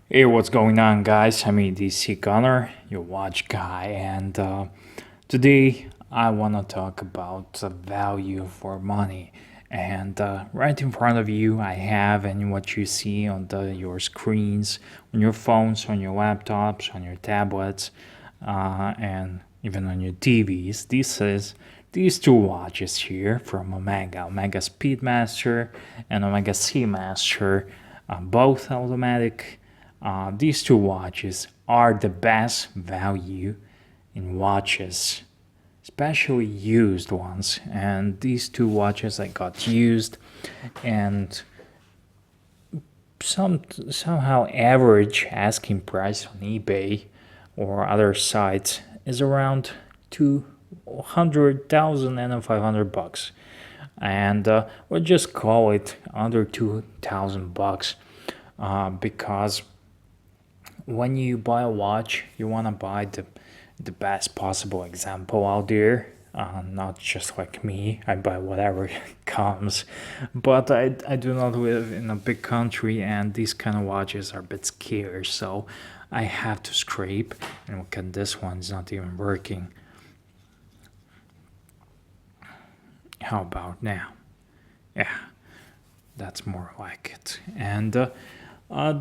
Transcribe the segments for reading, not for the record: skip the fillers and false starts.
Hey, what's going on, guys? I'm edcgunner, your watch guy, and today I want to talk about the value for money. And right in front of you, I have and what you see on your screens, on your phones, on your laptops, on your tablets, and even on your TVs. This is these two watches here from Omega Speedmaster and Omega Seamaster, both automatic. These two watches are the best value in watches, especially used ones. And these two watches I got used, and somehow average asking price on eBay or other sites is around 200,000 and $500, and we'll just call it under $2,000, because when you buy a watch, you want to buy the best possible example out there. Not just like me, I buy whatever comes. But I do not live in a big country, and these kind of watches are a bit scarce, so I have to scrape. And look at this one, it's not even working. How about now? Yeah, that's more like it. And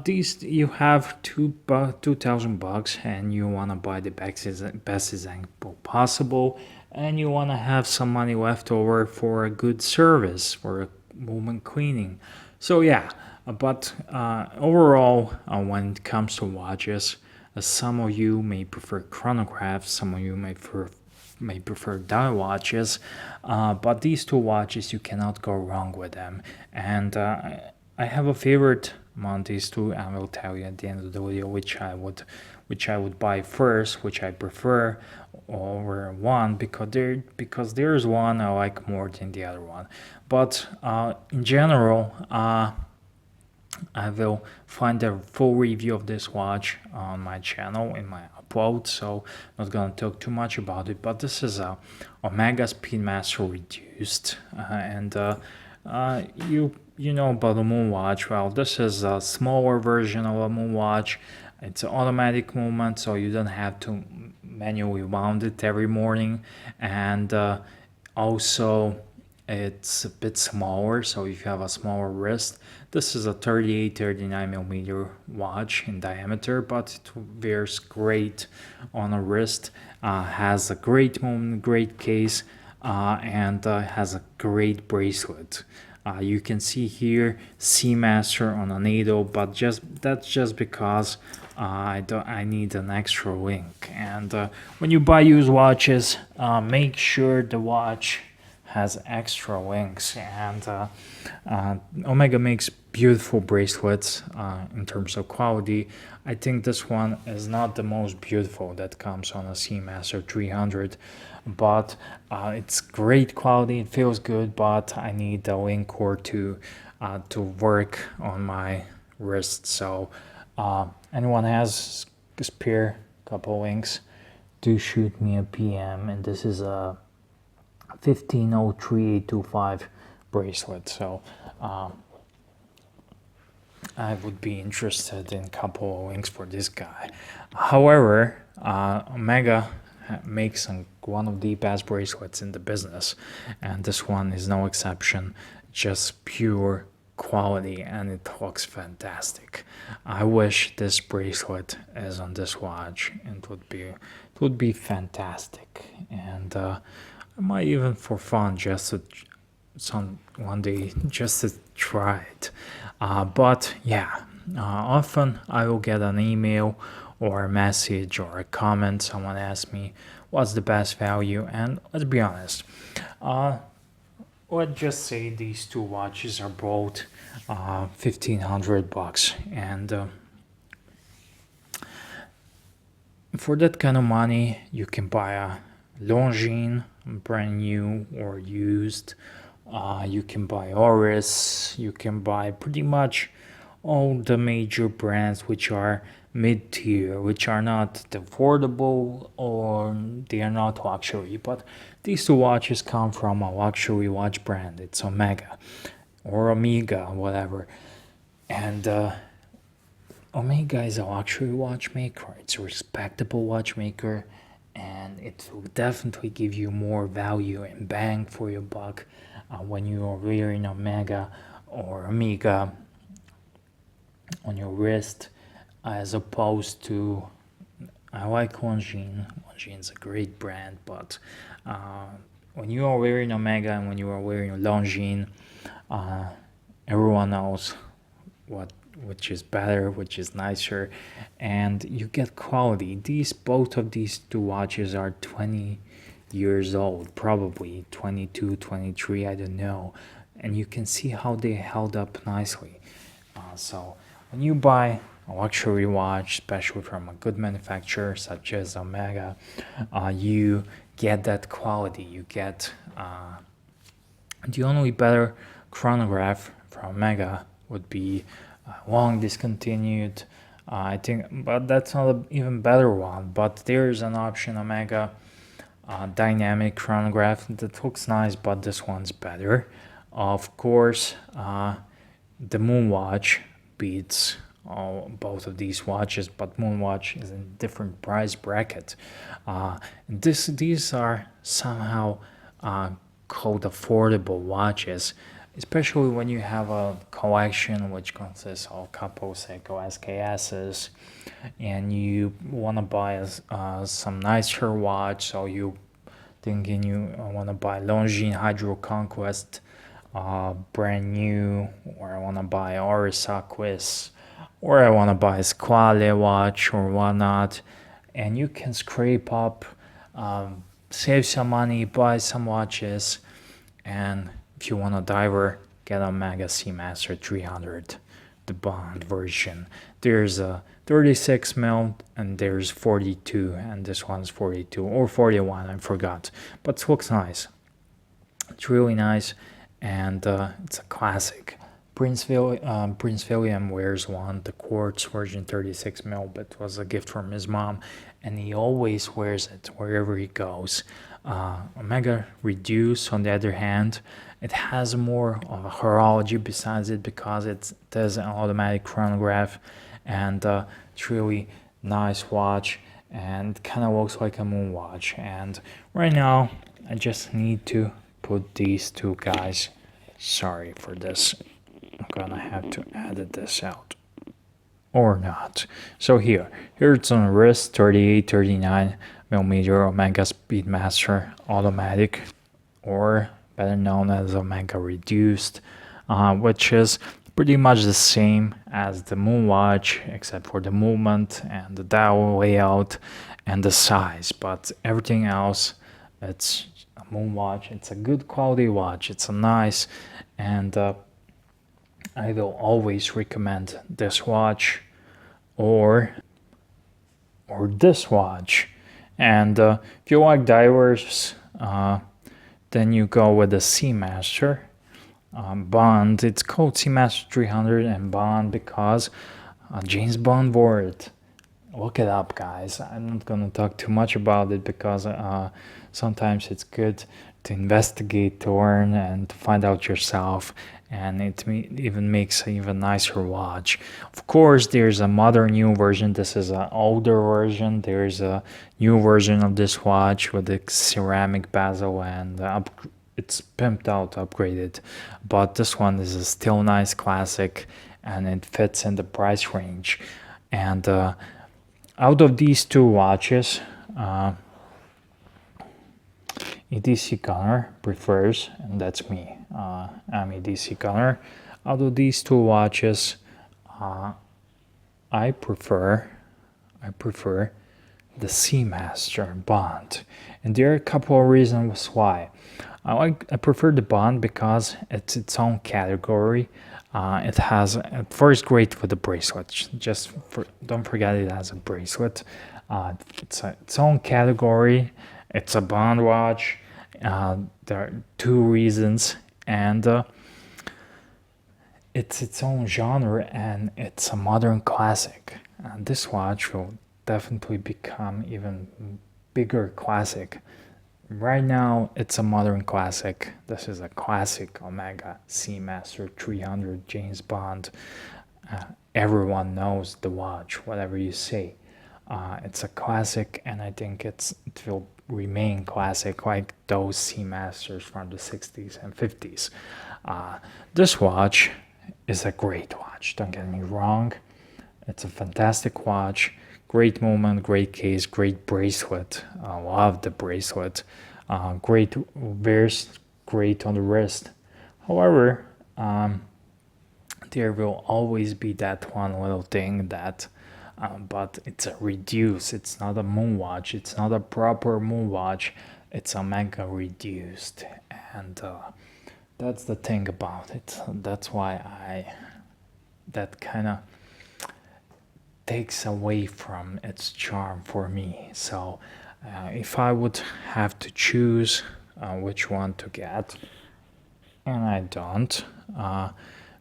these you have $2,000, and you want to buy the best example possible, and you want to have some money left over for a good service for a moment cleaning. So yeah, but overall, when it comes to watches, some of you may prefer chronographs, some of you may prefer dial watches, but these two watches you cannot go wrong with them. And I have a favorite among these two, and I will tell you at the end of the video which I would buy first, which I prefer over one, because there's one I like more than the other one. But in general, I will find a full review of this watch on my channel in my upload, so I'm not gonna talk too much about it. But this is a Omega Speedmaster Reduced, and you know about the moon watch. Well, this is a smaller version of a moon watch. It's an automatic movement, so you don't have to manually wound it every morning, and also it's a bit smaller, so if you have a smaller wrist, this is a 38-39 millimeter watch in diameter, but it wears great on a wrist, has a great movement, great case, and has a great bracelet. You can see here Seamaster on a needle, but that's just because I need an extra link. And when you buy used watches, make sure the watch has extra links. And Omega makes beautiful bracelets in terms of quality. I think this one is not the most beautiful that comes on a Seamaster 300, but it's great quality. It feels good, but I need a link cord to work on my wrist. So anyone has a spare couple links, do shoot me a PM. And this is a 1503825 bracelet, so I would be interested in a couple of links for this guy. However, Omega makes one of the best bracelets in the business, and this one is no exception. Just pure quality, and it looks fantastic. I wish this bracelet is on this watch. It would be fantastic. And I might even for fun just to one day just to try it. But yeah, often I will get an email or a message or a comment. Someone asks me what's the best value, and let's be honest. Let's just say these two watches are both $1,500, and for that kind of money, you can buy a Longines, brand new or used. You can buy Oris. You can buy pretty much all the major brands which are mid-tier, which are not affordable or they are not luxury. But these two watches come from a luxury watch brand. It's Omega or Omega, whatever. And Omega is a luxury watchmaker. It's a respectable watchmaker, and it will definitely give you more value and bang for your buck when you are wearing Omega or Omega on your wrist, as opposed to, I like Longines. Longines is a great brand, but when you are wearing Omega and when you are wearing Longines, everyone knows which is better, which is nicer, and you get quality. Both of these two watches are 20 years old, probably 22, 23, I don't know, and you can see how they held up nicely. So when you buy a luxury watch, especially from a good manufacturer such as Omega, you get that quality. You get the only better chronograph from Omega would be long discontinued, I think, but that's not an even better one. But there's an option, Omega dynamic chronograph, that looks nice, but this one's better. Of course, the Moonwatch beats both of these watches, but Moonwatch is in a different price bracket. These are somehow called affordable watches, especially when you have a collection which consists of a couple Seiko SKSs, and you want to buy some nicer watch, so you thinking you want to buy Longines Hydro Conquest brand new, or I want to buy Orisa Quiz, or I want to buy a Squale watch or whatnot, and you can scrape up, save some money, buy some watches, and if you want a diver, get a Omega Seamaster 300, the Bond version. There's a 36 mil and there's 42, and this one's 42 or 41, I forgot, but it looks nice. It's really nice, and it's a classic. Prince William wears one, the quartz version 36 mil, but it was a gift from his mom, and he always wears it wherever he goes. Omega Reduced, on the other hand, it has more of a horology besides it, because it does an automatic chronograph, and it's really nice watch, and kind of looks like a moon watch. And right now I just need to put these two guys, sorry for this, I'm gonna have to edit this out or not. So here it's on wrist, 38, 39 millimeter Omega Speedmaster automatic, or better known as Omega Reduced, which is pretty much the same as the Moonwatch, except for the movement and the dial layout and the size. But everything else, it's a Moonwatch. It's a good quality watch. It's a nice, and I will always recommend this watch or this watch. And if you like divers, then you go with the Seamaster Bond. It's called Seamaster 300 and Bond because James Bond wore it. Look it up, guys. I'm not gonna talk too much about it because sometimes it's good to investigate, to learn, and to find out yourself, and it even makes an even nicer watch. Of course, there's a modern new version. This is an older version. There's a new version of this watch with a ceramic bezel, and it's pimped out, upgraded. But this one is a still nice classic, and it fits in the price range. And out of these two watches, edcgunner prefers, and that's me. I'm edcgunner. Out of these two watches, I prefer the Seamaster Bond, and there are a couple of reasons why. I prefer the Bond because it's its own category. It has first great with the bracelet. Don't forget it has a bracelet. It's its own category. It's a Bond watch. There are two reasons, and it's its own genre, and it's a modern classic. This watch will definitely become even bigger classic. Right now, it's a modern classic. This is a classic Omega Seamaster 300 James Bond. everyone knows the watch, whatever you say. It's a classic, and I think it will remain classic like those Seamasters from the 60s and 50s. This watch is a great watch, don't get me wrong. It's a fantastic watch, great movement, great case, great bracelet. I love the bracelet. Great wears, great on the wrist. However, there will always be that one little thing that but it's a reduced, it's not a moon watch, it's not a proper moon watch, it's a mega reduced. And that's the thing about it. That's why that kind of takes away from its charm for me. So if I would have to choose which one to get, and I don't,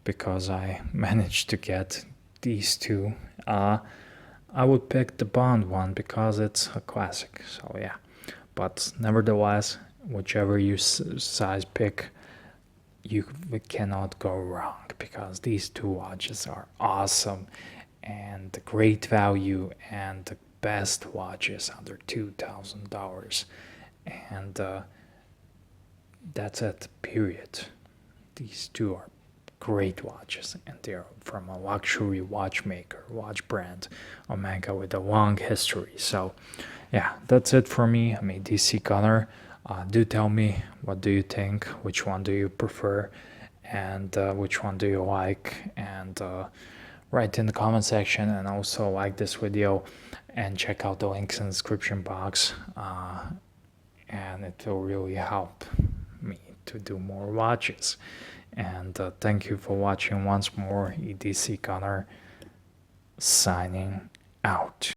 because I managed to get these two, I would pick the Bond one because it's a classic. So yeah, but nevertheless, whichever you size pick, you cannot go wrong because these two watches are awesome and great value and the best watches under $2,000. And that's it, period. These two are great watches, and they're from a luxury watchmaker, watch brand, Omega, with a long history. So yeah, that's it for me. I'm a DC Gunner. Do tell me, what do you think? Which one do you prefer? And which one do you like? And write in the comment section, and also like this video and check out the links in the description box. And it will really help me to do more watches. And thank you for watching once more. EDC Gunner signing out.